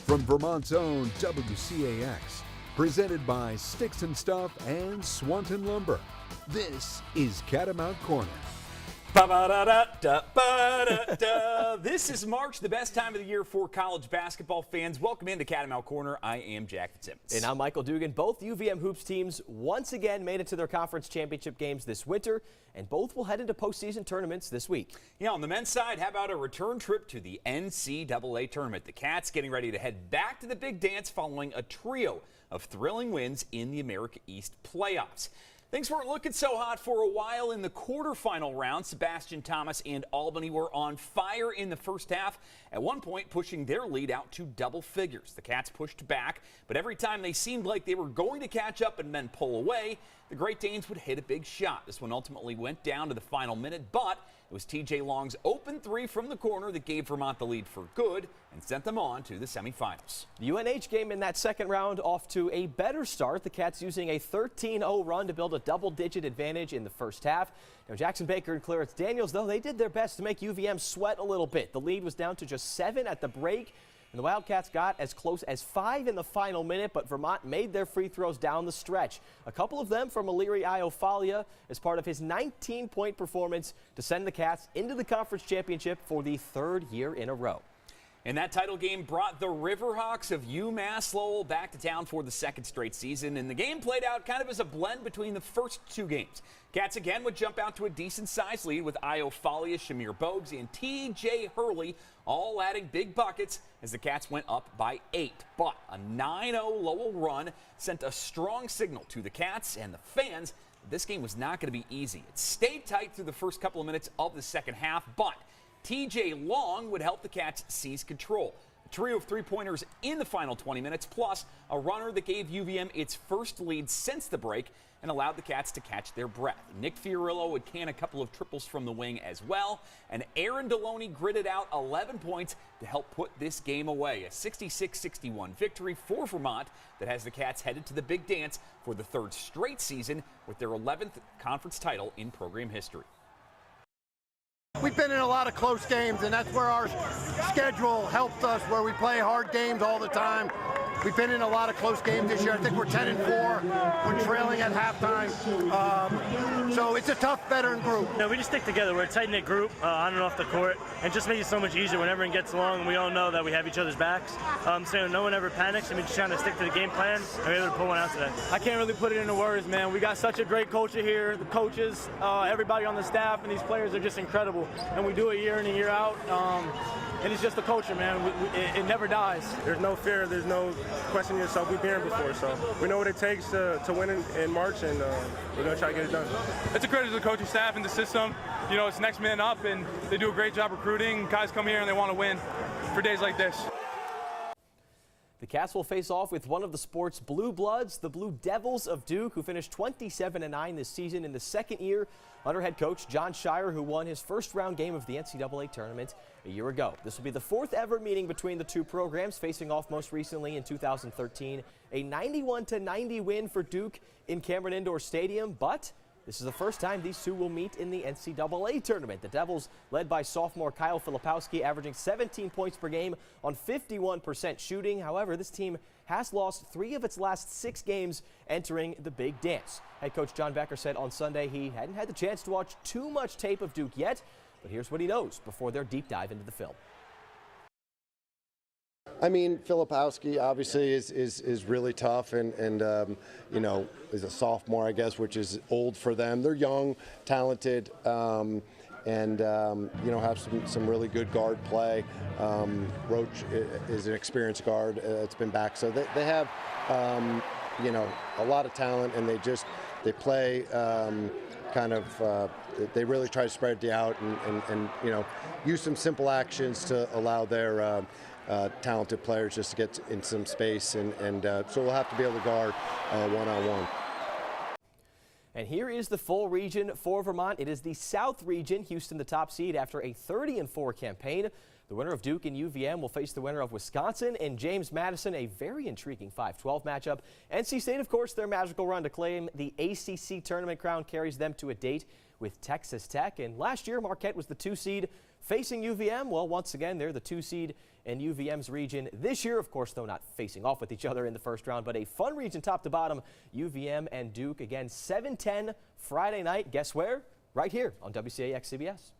From Vermont's own WCAX, presented by Sticks and Stuff and Swanton Lumber, this is Catamount Corner. This is March, the best time of the year for college basketball fans. Welcome into Catamount Corner. I am Jack Fitzsimmons. And I'm Michael Dugan. Both UVM Hoops teams once again made it to their conference championship games this winter, and both will head into postseason tournaments this week. Yeah, on the men's side, how about a return trip to the NCAA Tournament? The Cats getting ready to head back to the big dance following a trio of thrilling wins in the America East playoffs. Things weren't looking so hot for a while in the quarterfinal round. Sebastian Thomas and Albany were on fire in the first half, at one point pushing their lead out to double figures. The Cats pushed back, but every time they seemed like they were going to catch up and then pull away, the Great Danes would hit a big shot. This one ultimately went down to the final minute, but it was TJ Long's open three from the corner that gave Vermont the lead for good and sent them on to the semifinals. The UNH game in that second round off to a better start. The Cats using a 13-0 run to build a double-digit advantage in the first half. Now, Jackson Baker and Clarence Daniels, though, they did their best to make UVM sweat a little bit. The lead was down to just 7 at the break, and the Wildcats got as close as 5 in the final minute, but Vermont made their free throws down the stretch. A couple of them from Aliri Iofalia as part of his 19-point performance to send the Cats into the conference championship for the third year in a row. And that title game brought the Riverhawks of UMass Lowell back to town for the second straight season, and the game played out kind of as a blend between the first two games. Cats again would jump out to a decent-sized lead with Iofalia, Shamir Bogues, and T.J. Hurley all adding big buckets as the Cats went up by 8. But a 9-0 Lowell run sent a strong signal to the Cats and the fans that this game was not going to be easy. It stayed tight through the first couple of minutes of the second half, but TJ Long would help the Cats seize control. A trio of three-pointers in the final 20 minutes, plus a runner that gave UVM its first lead since the break and allowed the Cats to catch their breath. Nick Fiorillo would can a couple of triples from the wing as well, and Aaron Deloney gritted out 11 points to help put this game away. A 66-61 victory for Vermont that has the Cats headed to the big dance for the third straight season with their 11th conference title in program history. We've been in a lot of close games, and that's where our schedule helped us, where we play hard games all the time. We've been in a lot of close games this year. I think we're 10-4. We're trailing at halftime. So it's a tough veteran group. No, we just stick together. We're a tight-knit group on and off the court, and it just makes it so much easier when everyone gets along and we all know that we have each other's backs. So no one ever panics, and we just trying to stick to the game plan, and we're able to pull one out today. I can't really put it into words, man. We got such a great culture here. The coaches, everybody on the staff, and these players are just incredible. And we do it year in and year out. And it's just the culture, man. It never dies. There's no fear. There's no questioning yourself. We've been here before, so we know what it takes to win in March, and we're going to try to get it done. It's a credit to the coaching staff and the system. You know, it's next man up, and they do a great job recruiting. Guys come here and they want to win for days like this. The Cats will face off with one of the sport's blue bloods, the Blue Devils of Duke, who finished 27-9 this season in the second year under head coach John Shire, who won his first round game of the NCAA Tournament a year ago. This will be the fourth ever meeting between the two programs, facing off most recently in 2013. A 91-90 win for Duke in Cameron Indoor Stadium, but this is the first time these two will meet in the NCAA Tournament. The Devils, led by sophomore Kyle Filipowski, averaging 17 points per game on 51% shooting. However, this team has lost 3 of its last 6 games entering the big dance. Head coach John Becker said on Sunday he hadn't had the chance to watch too much tape of Duke yet, but here's what he knows before their deep dive into the film. I mean, Filipowski obviously is really tough, and you know, is a sophomore, I guess, which is old for them. They're young, talented, and you know, have some really good guard play. Roach is an experienced guard. It's been back, so they have you know, a lot of talent, and they play kind of. They really try to spread it out and you know, use some simple actions to allow their talented players just to get in some space, and so we'll have to be able to guard one-on-one. And here is the full region for Vermont. It is the South region. Houston, the top seed after a 30-4 campaign. The winner of Duke and UVM will face the winner of Wisconsin and James Madison, a very intriguing 5-12 matchup. NC State, of course, their magical run to claim the ACC tournament crown carries them to a date with Texas Tech. And last year, Marquette was the 2 seed facing UVM. Well, once again, they're the 2 seed in UVM's region this year. Of course, though, not facing off with each other in the first round, but a fun region top to bottom. UVM and Duke again, 7:10 Friday night. Guess where? Right here on WCAX-CBS.